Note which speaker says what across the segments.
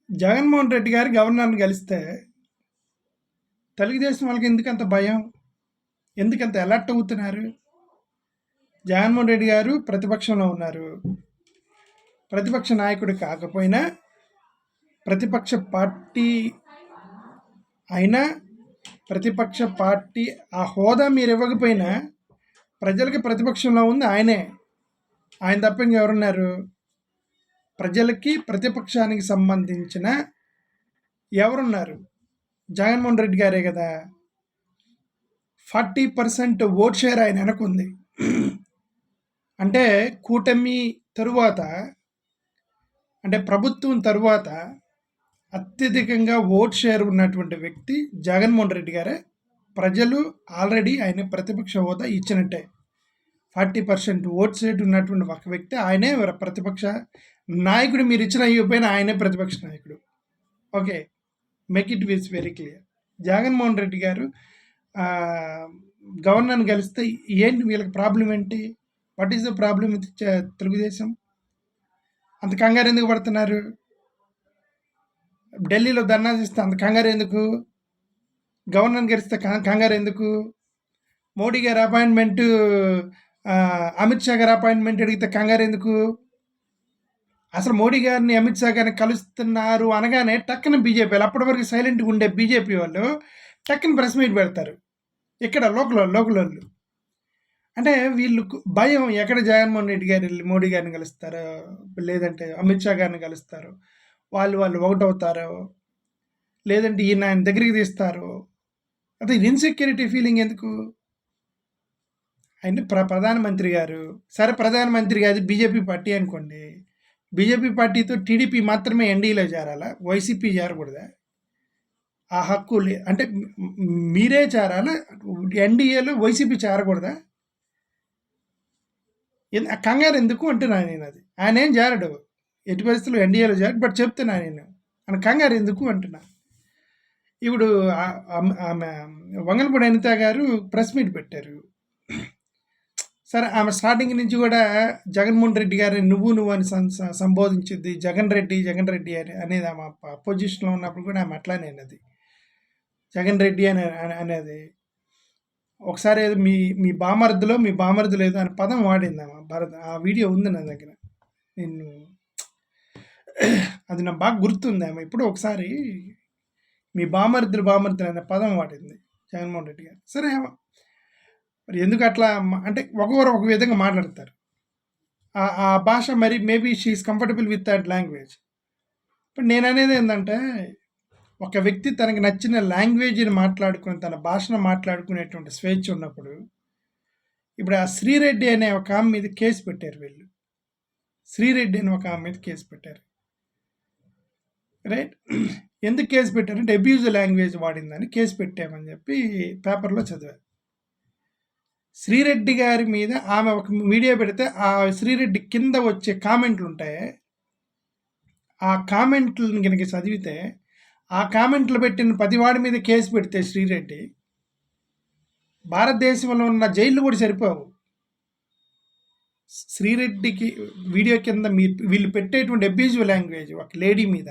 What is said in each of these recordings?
Speaker 1: జగన్మోహన్ రెడ్డి గారు గవర్నర్ని కలిస్తే తెలుగుదేశం వాళ్ళకి ఎందుకంత భయం? ఎందుకంత అలర్ట్ అవుతున్నారు? జగన్మోహన్ రెడ్డి గారు ప్రతిపక్షంలో ఉన్నారు. ప్రతిపక్ష నాయకుడు కాకపోయినా ప్రతిపక్ష పార్టీ అయినా ప్రతిపక్ష పార్టీ ఆ హోదా మీరు ఇవ్వకపోయినా ప్రజలకి ప్రతిపక్షంలో ఉంది ఆయనే. ఆయన తప్ప ఇంకెవరున్నారు? ప్రజలకి ప్రతిపక్షానికి సంబంధించిన ఎవరున్నారు? జగన్మోహన్ రెడ్డి గారే కదా. 40% ఓట్ షేర్ ఆయన వెనకుంది. అంటే కూటమి తరువాత, అంటే ప్రభుత్వం తరువాత అత్యధికంగా ఓట్ షేర్ ఉన్నటువంటి వ్యక్తి జగన్మోహన్ రెడ్డి గారే. ప్రజలు ఆల్రెడీ ఆయన ప్రతిపక్ష హోదా ఇచ్చినట్టే. 40% ఓట్ షేర్ ఉన్నటువంటి ఒక వ్యక్తి ఆయనే ప్రతిపక్ష నాయకుడు. మీరు ఇచ్చిన అయ్యిపోయినా ఆయనే ప్రతిపక్ష నాయకుడు. Okay, make it with very clear. Jaganmohan Reddy garu గవర్నర్ని కలిస్తే ఏంటి వీళ్ళకి ప్రాబ్లం ఏంటి? What is the problem with Telugu Desam? అంత కంగారు ఎందుకు పడుతున్నారు? ఢిల్లీలో ధర్నా చేస్తే అంత కంగారు ఎందుకు? గవర్నర్ని గెలిస్తే కంగారు ఎందుకు? మోడీ గారి అపాయింట్మెంట్, అమిత్ షా గారి అపాయింట్మెంట్ అడిగితే కంగారు ఎందుకు? అసలు మోడీ గారిని అమిత్ షా గారిని కలుస్తున్నారు అనగానే టక్కన బీజేపీ వాళ్ళు, అప్పటి వరకు సైలెంట్గా ఉండే బీజేపీ వాళ్ళు టక్కన ప్రెస్ మీట్ పెడతారు. ఇక్కడ లోకల్ వాళ్ళు అంటే వీళ్ళు భయం. ఎక్కడ జగన్మోహన్ రెడ్డి గారు వెళ్ళి మోడీ గారిని కలుస్తారో, లేదంటే అమిత్ షా గారిని కలుస్తారో, వాళ్ళు ఒకటవుతారో, లేదంటే ఈయన ఆయన దగ్గరికి తీస్తారు. అదే ఇన్సెక్యూరిటీ ఫీలింగ్ ఎందుకు? ఆయన ప్రధానమంత్రి గారు. సరే, ప్రధానమంత్రి గారు బీజేపీ పార్టీ అనుకోండి. బీజేపీ పార్టీతో టీడీపీ మాత్రమే ఎన్డీఏలో చేరాలా? వైసీపీ చేరకూడదా? ఆ హక్కు అంటే మీరే చేరాలా? ఎన్డీఏలో వైసీపీ చేరకూడదా? కంగారు ఎందుకు అంటున్నా నేను. అది ఆయన ఏం చేరడు, ఎట్టి పరిస్థితుల్లో ఎన్డీఏలో చేరడు. బట్ చెప్తున్నా నేను, ఆయన కంగారు ఎందుకు అంటున్నా. ఇప్పుడు ఆమె వంగలపూడి అనిత గారు ప్రెస్ మీట్ పెట్టారు. సరే, ఆమె స్టార్టింగ్ నుంచి కూడా జగన్మోహన్ రెడ్డి గారిని నువ్వు అని సంబోధించింది. జగన్ రెడ్డి అనేది ఆమె అపోజిషన్లో ఉన్నప్పుడు కూడా ఆమె అట్లానే అన్నది, జగన్ రెడ్డి అనేది. ఒకసారి ఏదో మీ బామర్ది లేదు అనే పదం వాడింది ఆమె. ఆ వీడియో ఉంది నా దగ్గర. అది నాకు బాగా గుర్తుంది. ఆమె ఇప్పుడు ఒకసారి మీ బామర్దులు అనే పదం వాడింది జగన్మోహన్ రెడ్డి గారు. సరే, మరి ఎందుకు అట్లా అంటే ఒక్కొక్కరు ఒక విధంగా మాట్లాడతారు. ఆ భాష మరి maybe she's comfortable with that language. ఇప్పుడు నేను అనేది ఏంటంటే, ఒక వ్యక్తి తనకి నచ్చిన లాంగ్వేజ్ని మాట్లాడుకుని తన భాషను మాట్లాడుకునేటువంటి స్వేచ్ఛ ఉన్నప్పుడు, ఇప్పుడు ఆ శ్రీరెడ్డి అనే ఒక ఆమె మీద కేసు పెట్టారు వీళ్ళు. శ్రీరెడ్డి అని ఒక ఆమె మీద కేసు పెట్టారు, రైట్? ఎందుకు కేసు పెట్టారంటే అబ్యూజ్ లాంగ్వేజ్ వాడిందని కేసు పెట్టామని చెప్పి పేపర్లో చదివారు. శ్రీరెడ్డి గారి మీద ఆమె ఒక వీడియో పెడితే ఆ శ్రీరెడ్డి కింద వచ్చే కామెంట్లు ఉంటాయి. ఆ కామెంట్లను కనుక చదివితే, ఆ కామెంట్లు పెట్టిన 10 వాడి మీద కేసు పెడితే శ్రీరెడ్డి, భారతదేశంలో ఉన్న జైళ్ళు కూడా సరిపోవు. శ్రీరెడ్డికి వీడియో కింద వీళ్ళు పెట్టేటువంటి అబ్యూజివ్ లాంగ్వేజ్ ఒక లేడీ మీద,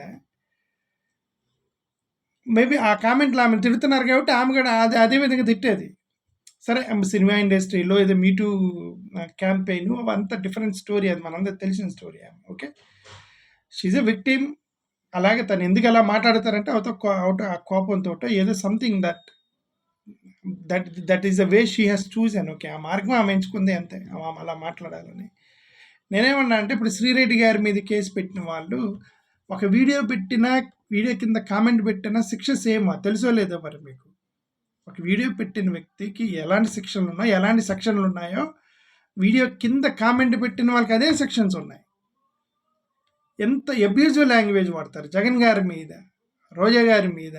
Speaker 1: మేబీ ఆ కామెంట్లు ఆమె తిడుతున్నారు కాబట్టి ఆమె కూడా అదే విధంగా తిట్టేది. సరే, సినిమా ఇండస్ట్రీలో ఏదో మీటూ క్యాంపెయిన్ అవంతా డిఫరెంట్ స్టోరీ, అది మనందరికి తెలిసిన story. Okay, she's a victim. అలాగే తను ఎందుకు అలా మాట్లాడతారంటే అవుట్ ఆ కోపంతో ఏదో something that is the way she has చూసాను. ఓకే, ఆ మార్గం ఆమె ఎంచుకుంది, అంతే. ఆమె అలా మాట్లాడాలని. నేనేమన్నా అంటే, ఇప్పుడు శ్రీరెడ్డి గారి మీద కేసు పెట్టిన వాళ్ళు ఒక వీడియో కింద కామెంట్ పెట్టినా శిక్ష సేమ్ తెలుసో లేదో మరి మీకు? ఒక వీడియో పెట్టిన వ్యక్తికి ఎలాంటి శిక్షలు ఉన్నాయో, ఎలాంటి సెక్షన్లు ఉన్నాయో, వీడియో కింద కామెంట్ పెట్టిన వాళ్ళకి అదే సెక్షన్స్ ఉన్నాయి. ఎంత అబ్యూజివ్ లాంగ్వేజ్ వాడతారు జగన్ గారి మీద, రోజా గారి మీద,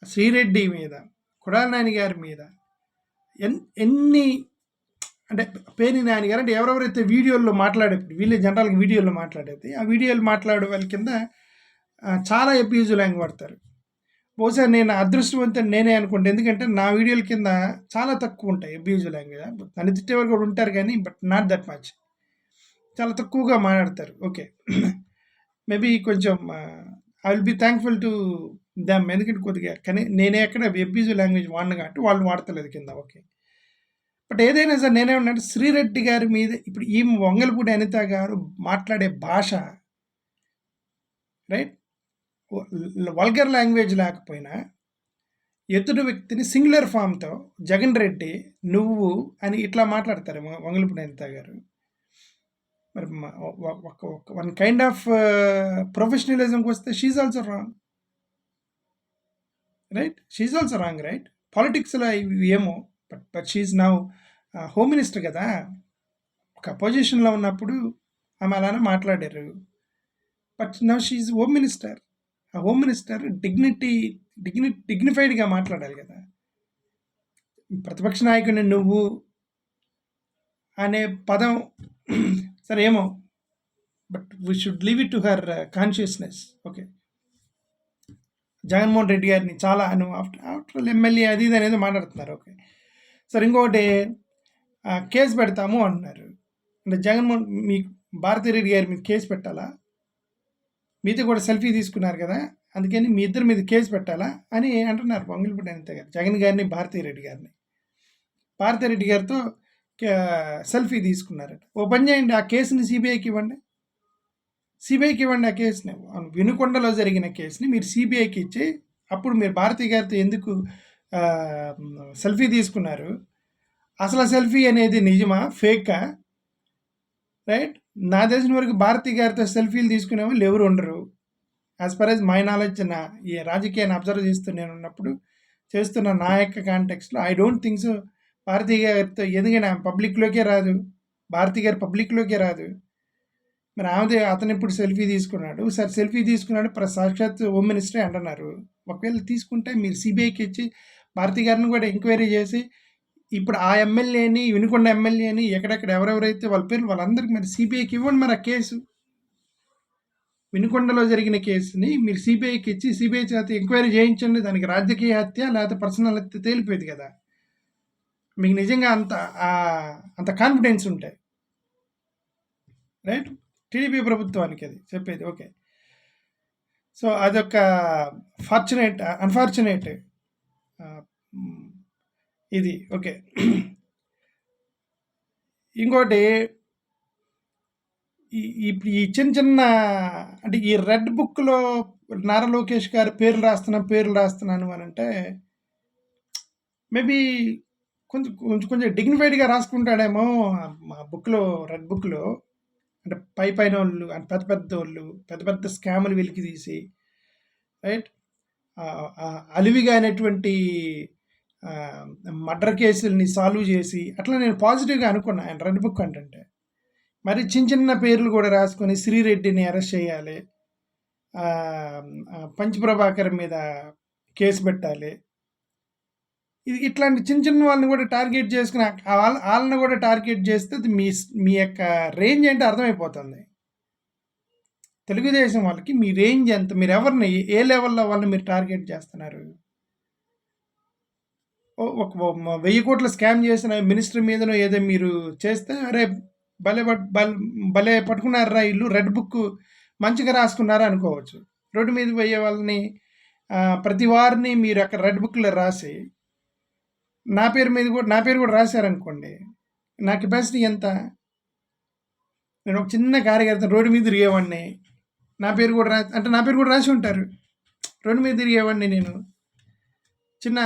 Speaker 1: శ్రీరెడ్డి మీద, కొడాలి నాని గారి మీద. ఎన్ని అంటే పేరు నాని గారు అంటే ఎవరెవరైతే వీడియోల్లో మాట్లాడేది, వీళ్ళే జనరల్గా వీడియోలో మాట్లాడేది, ఆ వీడియోలు మాట్లాడే వాళ్ళ కింద చాలా అబ్యూజివ్ లాంగ్వేజ్ వాడతారు. బహుశా నేను అదృష్టవంతుని నేనే అనుకుంటా, ఎందుకంటే నా వీడియోల కింద చాలా తక్కువ ఉంటాయి అబ్యూజివ్ లాంగ్వేజ్. నన్ను తిట్టేవారు కూడా ఉంటారు కానీ, బట్ నాట్ దట్ మచ్, చాలా తక్కువగా మాట్లాడతారు. ఓకే, మేబీ కొంచెం I will be thankful to them. ఎందుకంటే కొద్దిగా కానీ నేనే ఎక్కడ అబ్యూజివ్ లాంగ్వేజ్ వాడిన కాబట్టి వాళ్ళు వాడతలేదు కింద. ఓకే. బట్ ఏదైనా సరే నేనేమన్నానంటే శ్రీరెడ్డి గారి మీద ఇప్పుడు ఈ వంగలపూడి అనిత గారు మాట్లాడే భాష రైట్ వల్గర్ లాంగ్వేజ్ లేకపోయినా ఎదుటి వ్యక్తిని సింగులర్ ఫామ్తో జగన్ రెడ్డి నువ్వు అని ఇట్లా మాట్లాడతారు వంగలపూడి అనిత గారు. మరి వన్ కైండ్ ఆఫ్ ప్రొఫెషనలిజంకి వస్తే she also wrong, right? She also wrong, right? పాలిటిక్స్లో ఏమో, but she now home minister కదా. ఒక పొజిషన్లో ఉన్నప్పుడు ఆమె అలానే మాట్లాడారు. But now she home minister. ఆ హోమ్ మినిస్టర్ డిగ్నిఫైడ్గా మాట్లాడాలి కదా. ప్రతిపక్ష నాయకుడిని నువ్వు అనే పదం సరే ఏమో, but we should leave it to her consciousness. Okay. Jaganmohan Reddy గారిని చాలా ఆఫ్టర్ ఎమ్మెల్యే అది ఇది అనేది మాట్లాడుతున్నారు. ఓకే. సరే ఇంకొకటి కేసు పెడతాము అంటున్నారు. అంటే జగన్మోహన్ మీ భారతిరెడ్డి గారి మీద కేసు పెట్టాలా? మీతో కూడా సెల్ఫీ తీసుకున్నారు కదా, అందుకని మీ ఇద్దరి మీద కేసు పెట్టాలా అని అంటున్నారు వంగలపూడి అనిత గారు. జగన్ గారిని భారతిరెడ్డి గారిని. భారతిరెడ్డి గారితో సెల్ఫీ తీసుకున్నారట. ఓ పని చేయండి, ఆ కేసుని సిబిఐకి ఇవ్వండి. సిబిఐకి ఇవ్వండి ఆ కేసుని. వినుకొండలో జరిగిన కేసుని మీరు సిబిఐకి ఇచ్చి అప్పుడు మీరు భారతి గారితో ఎందుకు సెల్ఫీ తీసుకున్నారు? అసలు సెల్ఫీ అనేది నిజమా ఫేకా? రైట్? నా తెలిసిన వరకు భారతి గారితో సెల్ఫీలు తీసుకునే వాళ్ళు ఎవరు ఉండరు. As per as my knowledge, నా ఈ రాజకీయాన్ని అబ్జర్వ్ చేస్తూ నేను ఉన్నప్పుడు చేస్తున్న నా యొక్క కాంటెక్స్లో I don't think so. Bharathi గారితో ఎందుకంటే ఆమె పబ్లిక్లోకే రాదు, భారతి గారు పబ్లిక్లోకే రాదు. మరి ఆమెదే అతను ఇప్పుడు సెల్ఫీ తీసుకున్నాడు. సరే సెల్ఫీ తీసుకున్నాడు, సాక్షాత్ హోమ్ మినిస్టరే అంటున్నారు. ఒకవేళ తీసుకుంటే మీరు సిబిఐకి ఇచ్చి భారతి గారిని కూడా ఎంక్వైరీ చేసి ఇప్పుడు ఆ ఎమ్మెల్యేని, వినుకొండ ఎమ్మెల్యేని, ఎక్కడెక్కడ ఎవరెవరైతే వాళ్ళ పేర్లు వాళ్ళందరికీ మరి సిబిఐకి ఇవ్వండి. మరి ఆ కేసు వినుకొండలో జరిగిన కేసుని మీరు సిబిఐకి ఇచ్చి సిబిఐ చేత ఎంక్వైరీ చేయించండి. దానికి రాజకీయ హత్య లేకపోతే పర్సనల్ హత్య తేలిపోయేది కదా. మీకు నిజంగా అంత కాన్ఫిడెన్స్ ఉంటాయి, రైట్? టీడీపీ ప్రభుత్వానికి అది చెప్పేది. ఓకే. సో అదొక అన్ఫార్చునేట్ ఇది. ఓకే. ఇంకోటి ఈ చిన్న అంటే ఈ రెడ్ బుక్లో నారా లోకేష్ గారు పేర్లు రాస్తున్నాను అని అంటే మేబీ కొంచెం డిగ్నిఫైడ్గా రాసుకుంటాడేమో మా బుక్లో, రెడ్ బుక్లో. అంటే పైన వాళ్ళు పెద్ద పెద్ద స్కాములు వెలికి తీసి, రైట్, అలివిగా అనేటువంటి మర్డర్ కేసుల్ని సాల్వ్ చేసి అట్లా నేను పాజిటివ్గా అనుకున్నా ఆయన రెడ్ బుక్ అంటే. మరి చిన్న పేర్లు కూడా రాసుకొని శ్రీరెడ్డిని అరెస్ట్ చేయాలి, పంచప్రభాకర్ మీద కేసు పెట్టాలి, ఇట్లాంటి చిన్న వాళ్ళని కూడా టార్గెట్ చేసుకుని వాళ్ళని కూడా టార్గెట్ చేస్తే మీ యొక్క రేంజ్ ఏంటో అర్థమైపోతుంది. తెలుగుదేశం వాళ్ళకి మీ రేంజ్ ఎంత, మీరు ఎవరిని ఏ లెవెల్లో వాళ్ళని మీరు టార్గెట్ చేస్తున్నారు? ఒక 1000 కోట్ల స్కామ్ చేసిన మినిస్టర్ మీదనో ఏదో మీరు చేస్తే అరే భలే పట్టుకున్నారా ఇల్లు, రెడ్ బుక్ మంచిగా రాసుకున్నారా అనుకోవచ్చు. రోడ్డు మీద పోయే వాళ్ళని ప్రతి వారిని మీరు అక్కడ రెడ్ బుక్లో రాసి నా పేరు కూడా రాశారనుకోండి, నా కెపాసిటీ ఎంత? నేను ఒక చిన్న కార్యకర్త రోడ్డు మీద తిరిగేవాడిని, నా పేరు కూడా రాసి ఉంటారు. రోడ్డు మీద తిరిగేవాడిని నేను, చిన్న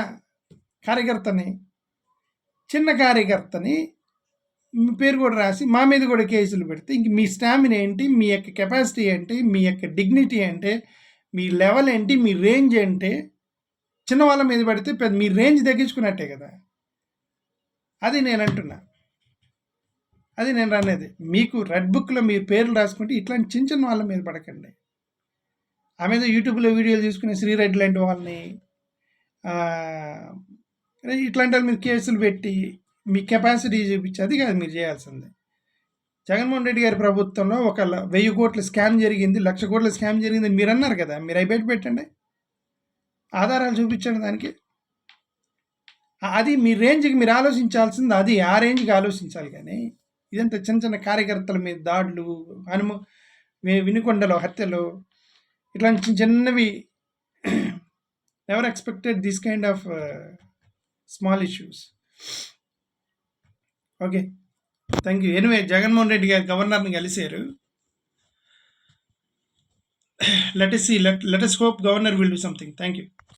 Speaker 1: కార్యకర్తని మీ పేరు కూడా రాసి మా మీద కూడా కేసులు పెడితే ఇంక మీ స్టామినా ఏంటి, మీ యొక్క కెపాసిటీ ఏంటి, మీ యొక్క డిగ్నిటీ ఏంటి, మీ లెవెల్ ఏంటి, మీ రేంజ్ ఏంటి? చిన్న వాళ్ళ మీద పడితే మీ రేంజ్ తగ్గించుకున్నట్టే కదా. అది నేను అంటున్నా, అది నేను అనేది. మీకు రెడ్ బుక్లో మీ పేర్లు రాసుకుంటే ఇట్లాంటి చిన్న వాళ్ళ మీద పడకండి. ఆమె ఏదో యూట్యూబ్లో వీడియోలు తీసుకునే శ్రీరెడ్డి లాంటి వాళ్ళని ఇట్లాంటి వాళ్ళ మీద కేసులు పెట్టి మీ కెపాసిటీ చూపించి అది కాదు మీరు చేయాల్సింది. జగన్మోహన్ రెడ్డి గారి ప్రభుత్వంలో 1000 కోట్ల స్కామ్ జరిగింది, 1,00,000 కోట్ల స్కామ్ జరిగింది మీరు అన్నారు కదా. మీరు అవి బయట పెట్టండి, ఆధారాలు చూపించండి దానికి. అది మీ రేంజ్కి మీరు ఆలోచించాల్సింది, అది ఆ రేంజ్కి ఆలోచించాలి. కానీ ఇదంతా చిన్న కార్యకర్తల మీద దాడులు, వినుకొండలో హత్యలు, ఇట్లాంటి చిన్నవి never expected this kind of small issues. Okay, thank you. Anyway Jaganmohan Reddy garu గవర్నర్ని కలిశారు. let us see, let us hope governor will do something. Thank you.